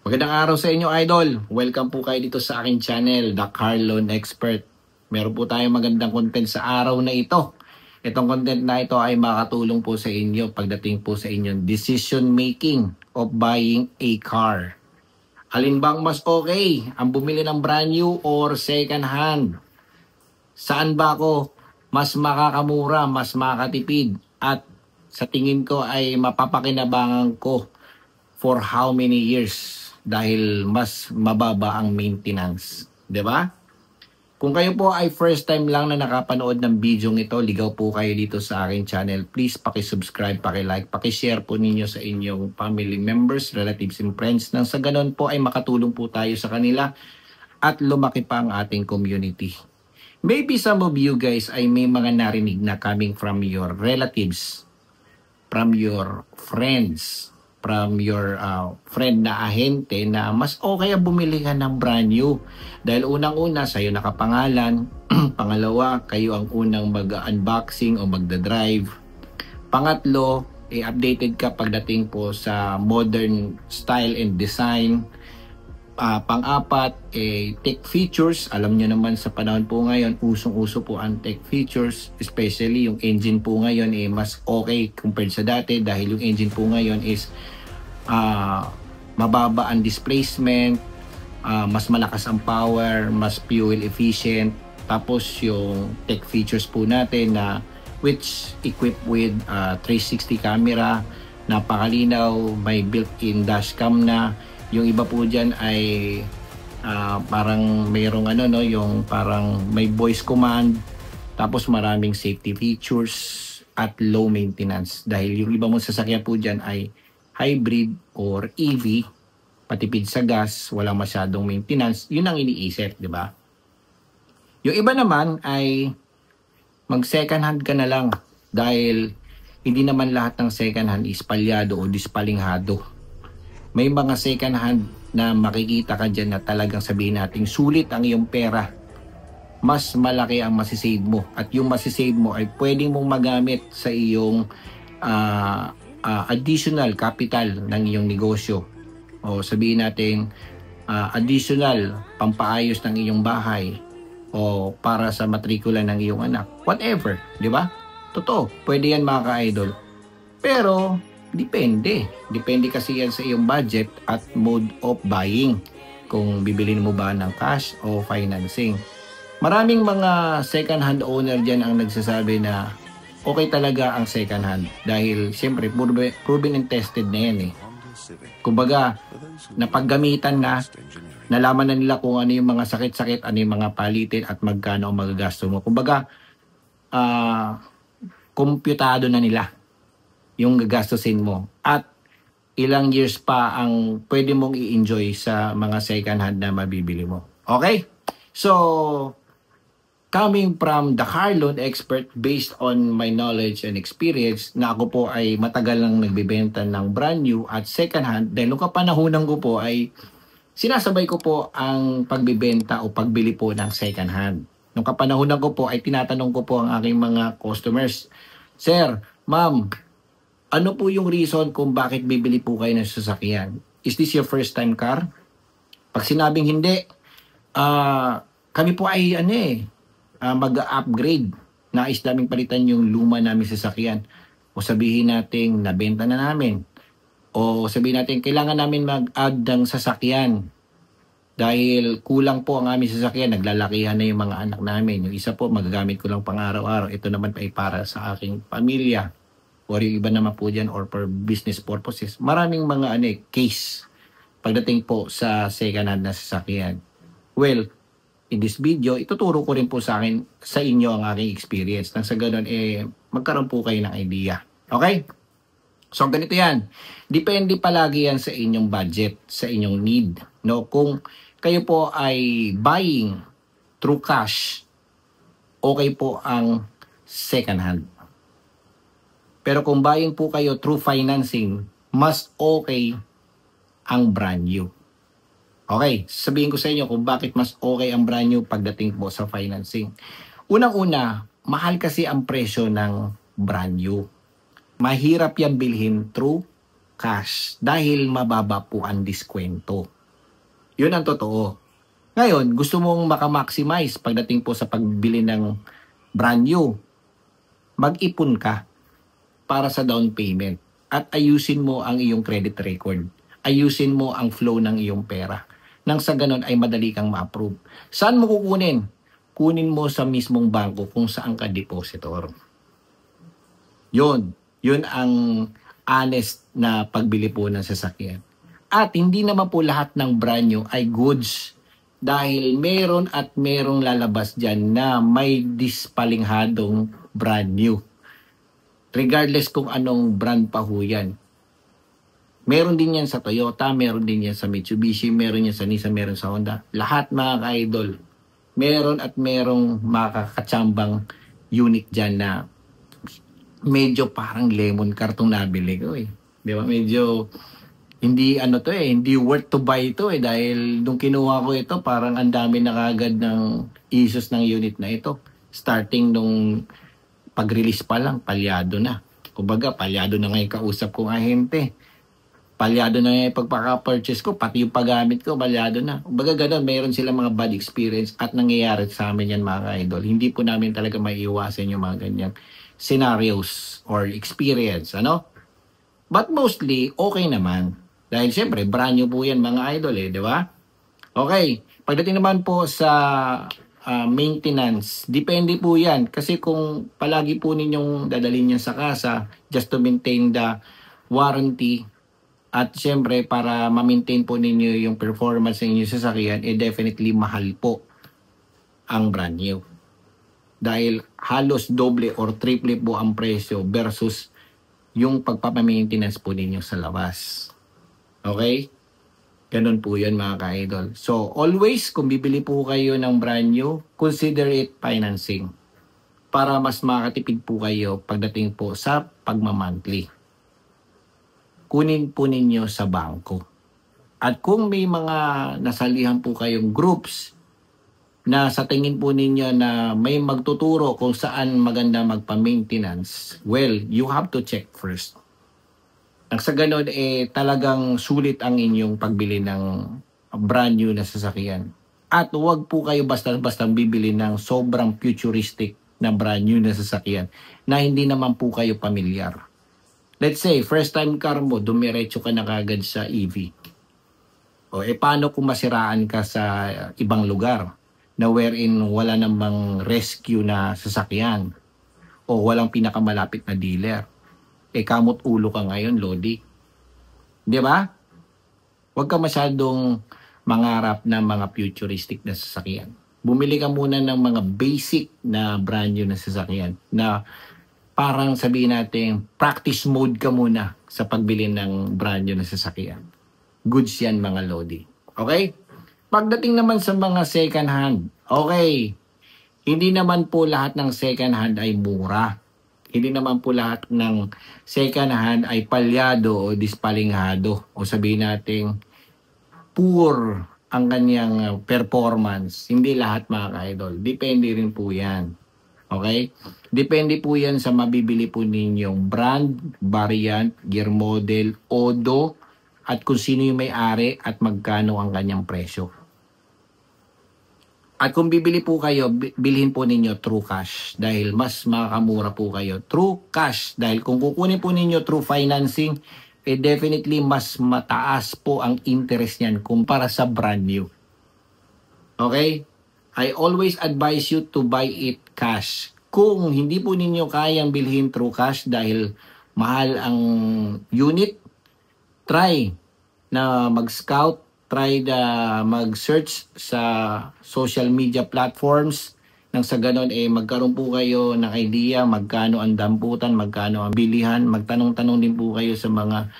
Magandang araw sa inyo, idol. Welcome po kayo dito sa aking channel, The Car Loan Expert. Meron po tayong magandang content sa araw na ito. Itong content na ito ay makatulong po sa inyo pagdating po sa inyong decision making of buying a car. Alin bang mas okay? Ang bumili ng brand new or second hand? Saan ba ako mas makakamura, mas makakatipid? At sa tingin ko ay mapapakinabangan ko for how many years? Dahil mas mababa ang maintenance. 'Di ba? Kung kayo po ay first time lang na nakapanood ng video ito, ligaw po kayo dito sa aking channel. Please paki-subscribe, paki-like, paki-share po ninyo sa inyong family members, relatives, and friends. Nang sa ganon po ay makatulong po tayo sa kanila at lumaki pa ang ating community. Maybe some of you guys ay may mga narinig na coming from your relatives, from your friends, from your friend na ahente na mas okay ang bumili ka ng brand new. Dahil unang-una, sa'yo nakapangalan. Pangalawa, kayo ang unang mag-unboxing o magda-drive. Pangatlo, updated ka pagdating po sa modern style and design. Pang-apat, tech features. Alam nyo naman sa panahon po ngayon, usong-uso po ang tech features. Especially yung engine po ngayon mas okay compared sa dati dahil yung engine po ngayon is mababa ang displacement, mas malakas ang power, mas fuel efficient. Tapos yung tech features po natin na which equipped with 360 camera, napakalinaw, may built-in dashcam na. Yung iba po dyan ay parang mayroong yung parang may voice command, tapos maraming safety features at low maintenance. Dahil yung iba mong sasakyan po dyan ay hybrid or EV, patipid sa gas, wala masyadong maintenance, yun ang iniisip, di ba? Yung iba naman ay mag second hand ka na lang dahil hindi naman lahat ng second hand is palyado o dispalinghado. May mga second hand na makikita ka dyan na talagang sabihin natin sulit ang iyong pera. Mas malaki ang masisave mo at yung masisave mo ay pwedeng mong magamit sa iyong additional capital ng iyong negosyo. O sabihin natin additional pampaayos ng iyong bahay o para sa matrikula ng iyong anak. Whatever, di ba? Totoo, pwede yan mga ka-idol. Pero depende. Depende kasi yan sa iyong budget at mode of buying. Kung bibilin mo ba ng cash o financing. Maraming mga second hand owner dyan ang nagsasabi na okay talaga ang second hand dahil siyempre proven and tested na yan Kumbaga, napaggamitan na, nalaman na nila kung ano yung mga sakit-sakit, ano yung mga palitin at magkano ang magagasto mo. Kumbaga, kompyutado na nila yung gagastusin mo at ilang years pa ang pwede mong i-enjoy sa mga second hand na mabibili mo. Okay? So, coming from the car loan expert based on my knowledge and experience na ako po ay matagal nang nagbebenta ng brand new at second hand dahil nung kapanahunan ko po ay sinasabay ko po ang pagbebenta o pagbili po ng second hand. Nung kapanahunan ko po ay tinatanong ko po ang aking mga customers, Sir, Ma'am, ano po yung reason kung bakit bibili po kayo ng sasakyan? Is this your first time car? Pag sinabing hindi, kami po ay mag-upgrade. Nais naming palitan yung luma namin sasakyan. O sabihin natin, nabenta na namin. O sabihin natin, kailangan namin mag-add ng sasakyan. Dahil kulang po ang aming sasakyan, naglalakihan na yung mga anak namin. Yung isa po, magagamit ko lang pang araw-araw. Ito naman ay para sa aking pamilya. O yung iba naman po dyan, or for business purposes. Maraming mga case pagdating po sa second hand na sasakyan. Well, in this video, ituturo ko rin po sa inyo ang aking experience. Nang sa ganun, magkaroon po kayo ng idea. Okay? So, ganito yan. Depende palagi yan sa inyong budget, sa inyong need. No? Kung kayo po ay buying through cash, okay po ang second hand. Pero kung buying po kayo through financing, mas okay ang brand new. Okay, sabihin ko sa inyo kung bakit mas okay ang brand new pagdating po sa financing. Unang-una, mahal kasi ang presyo ng brand new. Mahirap yan bilhin through cash dahil mababa po ang diskwento. Yun ang totoo. Ngayon, gusto mong makamaximize pagdating po sa pagbili ng brand new, mag-ipon ka para sa down payment at ayusin mo ang iyong credit record. Ayusin mo ang flow ng iyong pera. Nang sa ganon ay madali kang ma-approve. Saan mo kukunin? Kunin mo sa mismong bangko kung saan ka depositor. Yun ang honest na pagbili po ng sasakyan. At hindi naman po lahat ng brand new ay goods dahil meron at merong lalabas dyan na may dispalinghadong brand new. Regardless kung anong brand pa ho yan. Meron din yan sa Toyota, meron din yan sa Mitsubishi, meron yan sa Nissan, meron sa Honda. Lahat mga ka-idol, meron at merong makakatsambang unit dyan na medyo parang lemon kartong nabili ko eh. Di ba? Medyo hindi hindi worth to buy ito eh dahil nung kinuha ko ito parang ang dami na kagad ng issues ng unit na ito. Starting nung pag-release pa lang, palyado na. Kumbaga, palyado na ngayon kausap kong ahente. Palyado na ngayon pagpaka-purchase ko, pati yung paggamit ko, palyado na. Kumbaga ganun, mayroon silang mga bad experience at nangyayari sa amin yan mga idol. Hindi po namin talaga maiiwasan yung mga ganyang scenarios or experience, ano? But mostly, okay naman. Dahil siyempre, brand new po yan mga idol eh, di ba? Okay, pagdating naman po sa maintenance, depende po yan. Kasi kung palagi po ninyong dadalhin yan sa kasa, just to maintain the warranty, at siyempre para ma-maintain po ninyo yung performance ng inyong sasakyan, definitely mahal po ang brand new. Dahil halos doble or triple po ang presyo versus yung pagpapamaintenance po ninyo sa labas. Okay? Ganun po yun mga ka-idol. So, always, kung bibili po kayo ng brand new, consider it financing para mas makatipid po kayo pagdating po sa pagmamonthly. Kunin po ninyo sa bangko. At kung may mga nasalihan po kayong groups na sa tingin po ninyo na may magtuturo kung saan maganda magpa-maintenance, well, you have to check first. Ang sa ganun, talagang sulit ang inyong pagbili ng brand new na sasakyan. At huwag po kayo basta-basta bibili ng sobrang futuristic na brand new na sasakyan na hindi naman po kayo pamilyar. Let's say, first time car mo, dumiretso ka na kagad sa EV. O paano kung masiraan ka sa ibang lugar na wherein wala namang rescue na sasakyan o walang pinakamalapit na dealer? Kamot ulo ka ngayon, Lodi. Di ba? Huwag ka masyadong mangarap ng mga futuristic na sasakyan. Bumili ka muna ng mga basic na brand new na sasakyan na parang sabihin natin, practice mode ka muna sa pagbili ng brand new na sasakyan. Goods yan mga Lodi. Okay? Pagdating naman sa mga second hand, okay, hindi naman po lahat ng second hand ay mura. Hindi naman po lahat ng second hand ay palyado o dispalinghado. O sabihin natin, poor ang kanyang performance. Hindi lahat mga ka-idol. Depende rin po yan. Okay? Depende po yan sa mabibili po ninyong brand, variant, gear model, odo, at kung sino yung may-ari at magkano ang kanyang presyo. At kung bibili po kayo, bilhin po ninyo through cash dahil mas makakamura po kayo through cash. Dahil kung kukunin po ninyo through financing, definitely mas mataas po ang interest niyan kumpara sa brand new. Okay? I always advise you to buy it cash. Kung hindi po ninyo kayang bilhin through cash dahil mahal ang unit, try na mag-scout, try na mag-search sa social media platforms nang sa ganon magkaroon po kayo ng idea magkano ang damputan, magkano ang bilihan, magtanong-tanong din po kayo sa mga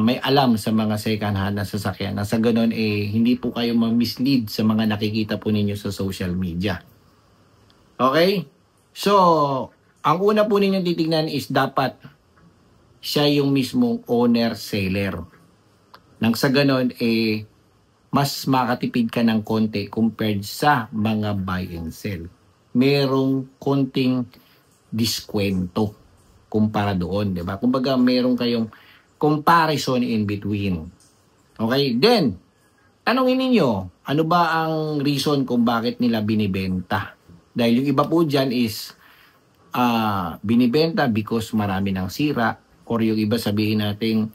may alam sa mga second hand na sasakyan. Nang sa ganon hindi po kayo ma-mislead sa mga nakikita po ninyo sa social media. Okay? So, ang una po ninyong titignan is dapat siya yung mismong owner-seller. Nang sa ganon, mas makatipid ka ng konti compared sa mga buy and sell. Merong konting diskwento kumpara doon, di ba? Kumbaga, meron kayong comparison in between. Okay? Then, tanongin ninyo, ano ba ang reason kung bakit nila binibenta? Dahil yung iba po dyan is binibenta because marami ng sira, or yung iba sabihin natin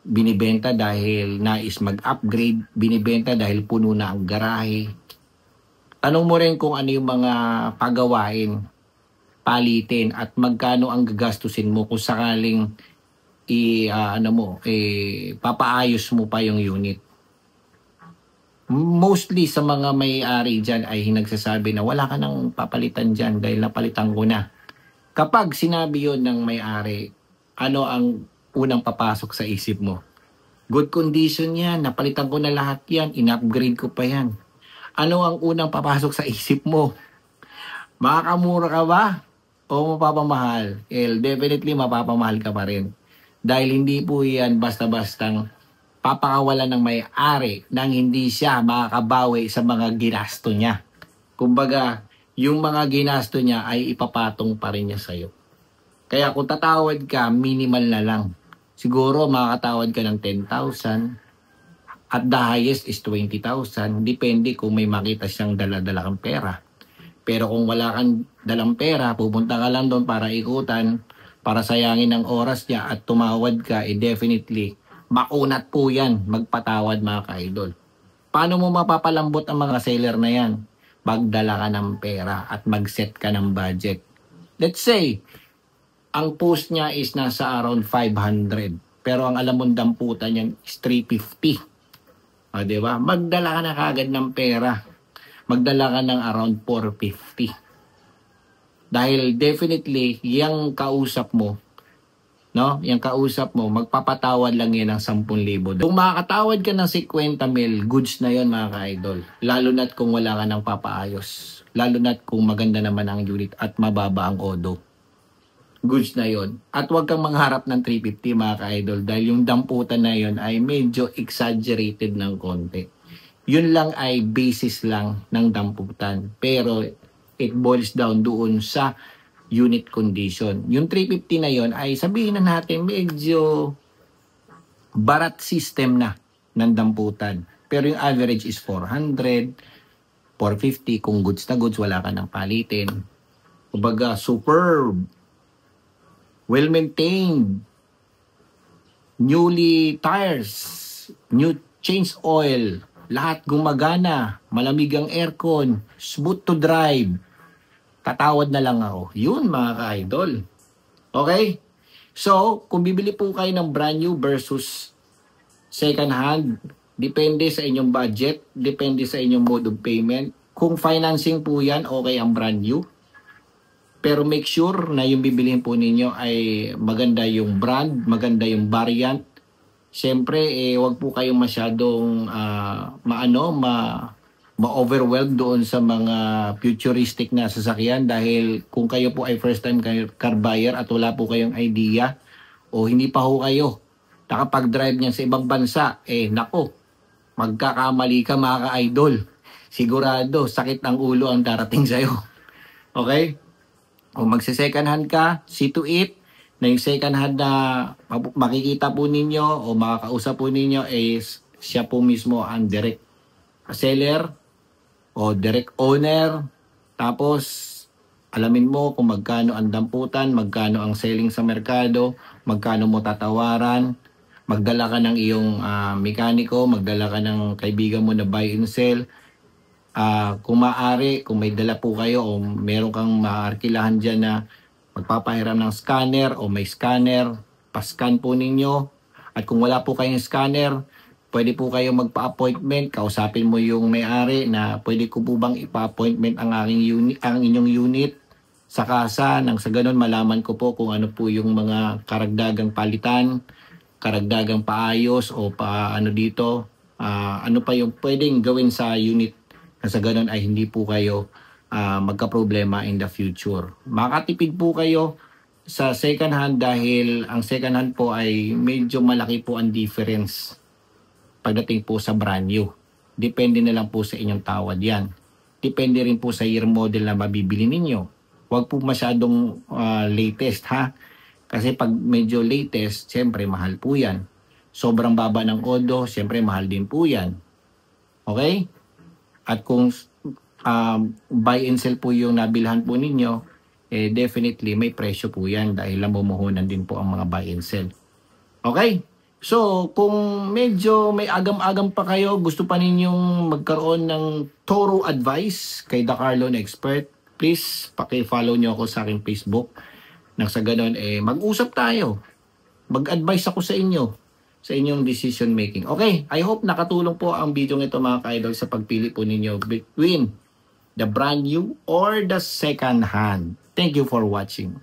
binibenta dahil nais mag-upgrade, binibenta dahil puno na ang garahe. Tanong mo rin kung ano yung mga pagawain, palitin, at magkano ang gagastusin mo kung sakaling papaayos mo pa yung unit. Mostly sa mga may-ari dyan ay nagsasabi na wala ka nang papalitan dyan dahil napalitan ko na. Kapag sinabi yon ng may-ari, ano ang unang papasok sa isip mo? Good condition yan, napalitan ko na lahat yan, in-upgrade ko pa yan. Ano ang unang papasok sa isip mo? Makakamura ka ba? O mapapamahal? Definitely mapapamahal ka pa rin. Dahil hindi po yan basta-bastang papakawalan ng may-ari nang hindi siya makakabawi sa mga ginasto niya. Kumbaga, yung mga ginasto niya ay ipapatong pa rin niya sa'yo. Kaya kung tatawad ka, minimal na lang. Siguro makakatawad ka ng 10,000 at the highest is 20,000. Depende kung may makita siyang dala-dala kang pera. Pero kung wala kang dalang pera, pupunta ka lang doon para ikutan, para sayangin ang oras niya at tumawad ka, definitely makunat po yan, magpatawad mga ka-idol. Paano mo mapapalambot ang mga seller na yan? Magdala ka ng pera at mag-set ka ng budget. Let's say, ang post niya is nasa around 500. Pero ang alam mong damputan niyan is 350. O, diba? Magdala ka na kagad ng pera. Magdala ka ng around 450. Dahil definitely, yung kausap mo, no? Yung kausap mo, magpapatawad lang yan ng 10,000. Kung makakatawad ka ng 50,000, goods na yon mga ka-idol. Lalo na't kung wala ka ng papaayos. Lalo na't kung maganda naman ang unit at mababa ang odo. Goods na yon. At huwag kang mangharap ng 350 mga ka-idol dahil yung damputan na yon ay medyo exaggerated ng konti. Yun lang ay basis lang ng damputan. Pero it boils down doon sa unit condition. Yung 350 na yon ay sabihin na natin medyo barat system na ng damputan. Pero yung average is 400, 450. Kung goods na goods, wala ka ng palitin. Kumbaga, superb. Well-maintained. Newly tires. New change oil. Lahat gumagana. Malamig ang aircon. Smooth to drive. Tatawad na lang ako. Yun mga ka-idol. Okay? So, kung bibili po kayo ng brand new versus second hand, depende sa inyong budget, depende sa inyong mode of payment. Kung financing po yan, okay ang brand new. Pero make sure na yung bibilihin po ninyo ay maganda yung brand, maganda yung variant. Siyempre, wag po kayong masyadong ma-overwhelmed doon sa mga futuristic na sasakyan dahil kung kayo po ay first time car buyer at wala po kayong idea o hindi pa ho kayo nakapag-drive niyan sa ibang bansa, nako, magkakamali ka mga ka-idol. Sigurado, sakit ang ulo ang darating sa'yo. Okay? Kung magse-second hand ka, see to it na yung second hand na makikita po ninyo o makakausap po ninyo is siya po mismo ang direct seller o direct owner. Tapos, alamin mo kung magkano ang damputan, magkano ang selling sa merkado, magkano mo tatawaran. Magdala ka ng iyong mekaniko, magdala ka ng kaibigan mo na buy and sell. Kung maaari, kung may dala po kayo o meron kang maarkilahan dyan na magpapahiram ng scanner o may scanner, pa-scan po ninyo. At kung wala po kayong scanner, pwede po kayo magpa-appointment, kausapin mo yung may-ari na pwede ko po bang ipa-appointment ang inyong unit sa kasa, nang sa ganun malaman ko po kung ano po yung mga karagdagang palitan, karagdagang paayos o ano pa yung pwedeng gawin sa unit na sa ganun ay hindi po kayo magka-problema in the future. Makatipid po kayo sa second hand dahil ang second hand po ay medyo malaki po ang difference pagdating po sa brand new. Depende na lang po sa inyong tawad yan. Depende rin po sa year model na mabibili ninyo. Huwag po masyadong latest ha. Kasi pag medyo latest, siyempre mahal po yan. Sobrang baba ng kodo, siyempre mahal din po yan. Okay? At kung buy and sell po yung nabilhan po ninyo, definitely may presyo po yan dahil namumuhunan din po ang mga buy and sell. Okay? So, kung medyo may agam-agam pa kayo, gusto pa ninyong magkaroon ng thorough advice kay The Car Loan Expert, please paki-follow nyo ako sa aking Facebook. Nang sa ganun, mag-usap tayo. Mag-advise ako sa inyo sa inyong decision making. Okay, I hope nakatulong po ang video nito mga ka-idol sa pagpili po ninyo between the brand new or the second hand. Thank you for watching.